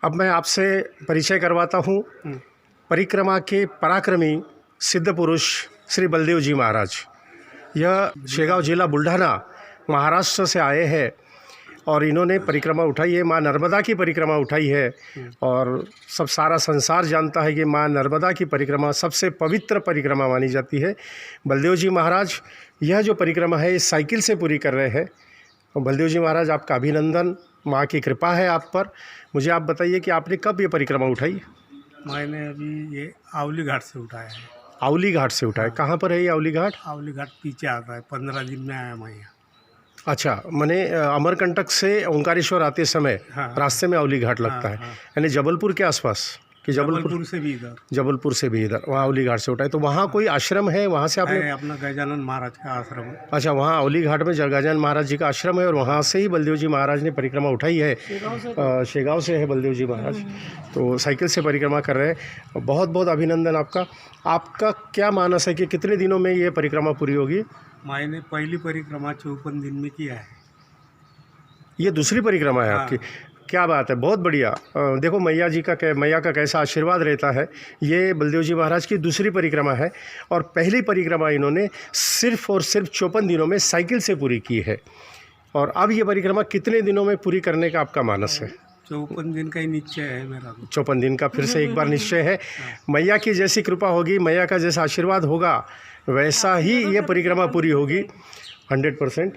अब मैं आपसे परिचय करवाता हूँ परिक्रमा के पराक्रमी सिद्ध पुरुष श्री बलदेव जी महाराज। यह शेगांव जिला बुल्ढाना महाराष्ट्र से आए हैं और इन्होंने परिक्रमा उठाई है, माँ नर्मदा की परिक्रमा उठाई है। और सब सारा संसार जानता है कि माँ नर्मदा की परिक्रमा सबसे पवित्र परिक्रमा मानी जाती है। बलदेव जी महाराज यह जो परिक्रमा है इस साइकिल से पूरी कर रहे हैं। और बलदेव जी महाराज आपका अभिनंदन, माँ की कृपा है आप पर। मुझे आप बताइए कि आपने कब ये परिक्रमा उठाई? मैंने अभी ये आवली घाट से उठाया है। आवली घाट से उठाया। कहाँ पर है ये आवली घाट? आवली घाट पीछे आता है, 15 दिन में आया मैं यहाँ। अच्छा, मैंने अमरकंटक से ओंकारेश्वर आते समय रास्ते में आवली घाट लगता है, यानी जबलपुर के आसपास कि जबलपुर से भी इधर, जबलपुर से भी इधर, वहाँ आवली घाट से उठाए। तो वहाँ कोई आश्रम है? वहाँ से आपने अपना गजानन महाराज का आश्रम है। अच्छा, वहाँ आवली घाट में गजानन महाराज जी का आश्रम है और वहाँ से ही बलदेव जी महाराज ने परिक्रमा उठाई है। शेगांव से है बलदेव जी महाराज, तो साइकिल से परिक्रमा कर रहे हैं। बहुत बहुत अभिनंदन आपका। आपका क्या मानस है कि कितने दिनों में ये परिक्रमा पूरी होगी? मैंने पहली परिक्रमा 54 दिन में किया है। ये दूसरी परिक्रमा है आपकी? क्या बात है, बहुत बढ़िया। देखो मैया जी का मैया का कैसा आशीर्वाद रहता है। ये बलदेव जी महाराज की दूसरी परिक्रमा है और पहली परिक्रमा इन्होंने सिर्फ और सिर्फ 54 दिनों में साइकिल से पूरी की है। और अब ये परिक्रमा कितने दिनों में पूरी करने का आपका मानस है? 54 दिन का ही निश्चय है मेरा। 54 दिन का फिर से एक बार निश्चय है। मैया की जैसी कृपा होगी, मैया का जैसा आशीर्वाद होगा, वैसा ही ये परिक्रमा पूरी होगी 100%।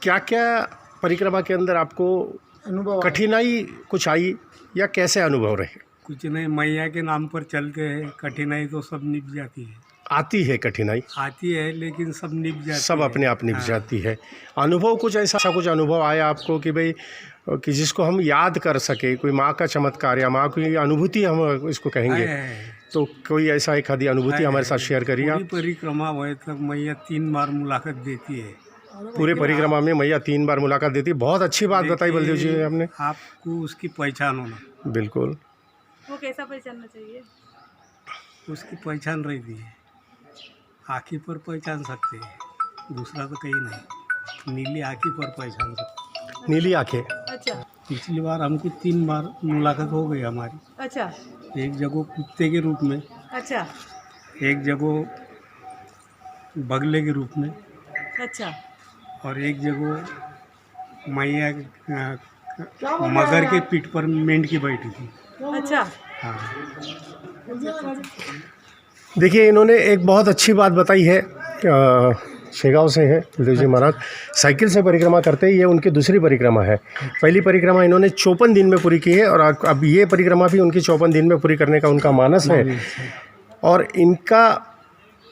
क्या क्या परिक्रमा के अंदर आपको अनुभव, कठिनाई कुछ आई या कैसे अनुभव रहे? कुछ नहीं, मैया के नाम पर चलते हैं, कठिनाई तो सब निप जाती है। आती है कठिनाई, आती है, लेकिन सब निप जाती है, सब अपने आप निप जाती है। अनुभव कुछ ऐसा कुछ अनुभव आया आपको कि भाई कि जिसको हम याद कर सके, कोई माँ का चमत्कार या माँ की अनुभूति हम इसको कहेंगे, तो कोई ऐसा एक आधी अनुभूति हमारे साथ शेयर करिए आप। परिक्रमा हुए तक मैया 3 बार मुलाकात देती है। पूरे परिक्रमा में मैया 3 बार मुलाकात देती है। बहुत अच्छी बात बताई बलदेव जी आपने। आपको उसकी पहचान होना। बिल्कुल। वो कैसा पहचानना चाहिए? उसकी पहचान रहती है, आँखी पर पहचान सकते हैं, दूसरा तो कहीं नहीं। नीली आँखी पर पहचान सकते। नीली आँखें? अच्छा। पिछली बार हमको 3 बार मुलाकात हो गई हमारी। अच्छा। एक जगह कुत्ते के रूप में, अच्छा, एक जगह बगले के रूप में, अच्छा, और एक जगह मैया मगर के पीठ पर मेंढकी बैठी थी। अच्छा। हाँ। देखिए, इन्होंने एक बहुत अच्छी बात बताई है। शेगांव से है बलदेव जी महाराज, साइकिल से परिक्रमा करते हैं। ये उनकी दूसरी परिक्रमा है। पहली परिक्रमा इन्होंने 54 दिन में पूरी की है और अब ये परिक्रमा भी उनकी 54 दिन में पूरी करने का उनका मानस है। और इनका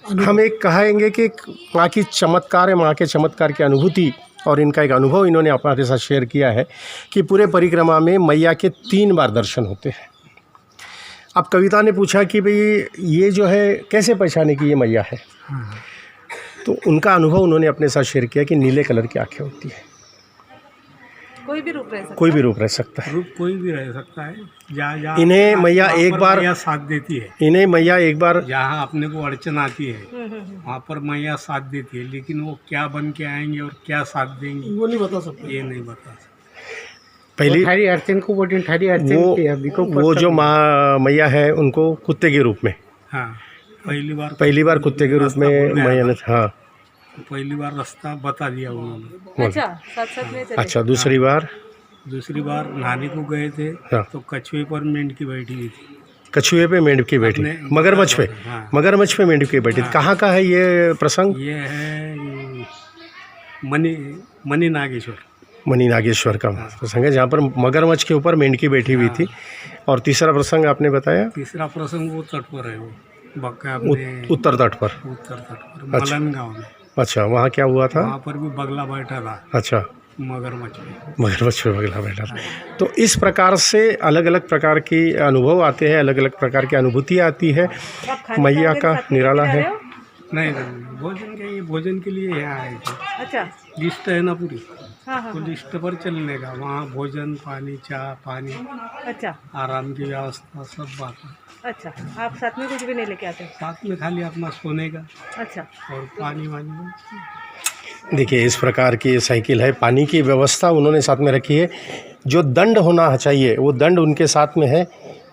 हम एक कहेंगे कि माँ की चमत्कार है, माँ के चमत्कार की अनुभूति। और इनका एक अनुभव इन्होंने हमारे साथ शेयर किया है कि पूरे परिक्रमा में मैया के 3 बार दर्शन होते हैं। अब कविता ने पूछा कि भाई ये जो है कैसे पहचाने की ये मैया है, तो उनका अनुभव उन्होंने अपने साथ शेयर किया कि नीले कलर की आंखें होती है। कोई भी रूप रह सकता है। कोई भी रूप रह सकता है। रूप कोई भी रह सकता है। जहाँ इन्हें मैया एक बार मैया साथ देती है। इन्हें मैया एक बार जहाँ अपने को अड़चन आती है वहाँ पर मैया साथ देती है, लेकिन वो क्या बन के आएंगे और क्या साथ देंगे वो नहीं बता सकते। ये नहीं बता सकते। पहली अड़चन को वो जो माँ मैया है उनको कुत्ते के रूप में, हाँ, पहली बार कुत्ते के रूप में मैया ने, हाँ, पहली बार रास्ता बता दिया उन्होंने। अच्छा, साथ में चले। अच्छा, दूसरी बार नहाने को गए थे। हाँ। तो कछुए पर मेंढकी बैठी हुई थी। कछुए पे मेंढकी बैठी, मगरमच्छ पे, हाँ। मगरमच्छ पे मेंढकी बैठी। हाँ। कहाँ का है ये प्रसंग? ये है मणि नागेश्वर का प्रसंग है, जहाँ पर मगरमच्छ के ऊपर मेंढकी बैठी हुई थी। और तीसरा प्रसंग आपने बताया? तीसरा प्रसंग वो तट पर है, वो उत्तर तट पर मलन गाँव में। अच्छा, वहाँ क्या हुआ था? वहाँ पर भी बगला बैठा था। अच्छा, मगरमच्छ पे बगला बैठा था। तो इस प्रकार से अलग अलग प्रकार की अनुभव आते हैं, अलग अलग प्रकार की अनुभूति आती है। मैया का निराला है। नहीं, भोजन के लिए यहाँ आए थे। अच्छा, लिस्ट है ना पूरी। हाँ, तो लिस्ट पर चलने का, वहाँ भोजन, पानी, चाय पानी, अच्छा, आराम की व्यवस्था, सब बात है। अच्छा, आप साथ में कुछ भी नहीं लेके आते? साथ में खाली अपना सोने का, अच्छा, और पानी वानी। देखिए, इस प्रकार की साइकिल है। पानी की व्यवस्था उन्होंने साथ में रखी है। जो दंड होना चाहिए वो दंड उनके साथ में है,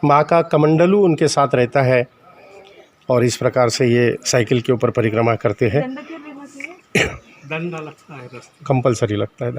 माँ का कमंडलू उनके साथ रहता है और इस प्रकार से ये साइकिल के ऊपर परिक्रमा करते हैं। दंड क्यों लेना चाहिए? दंड लगता है रास्ते कंपलसरी लगता है दंड।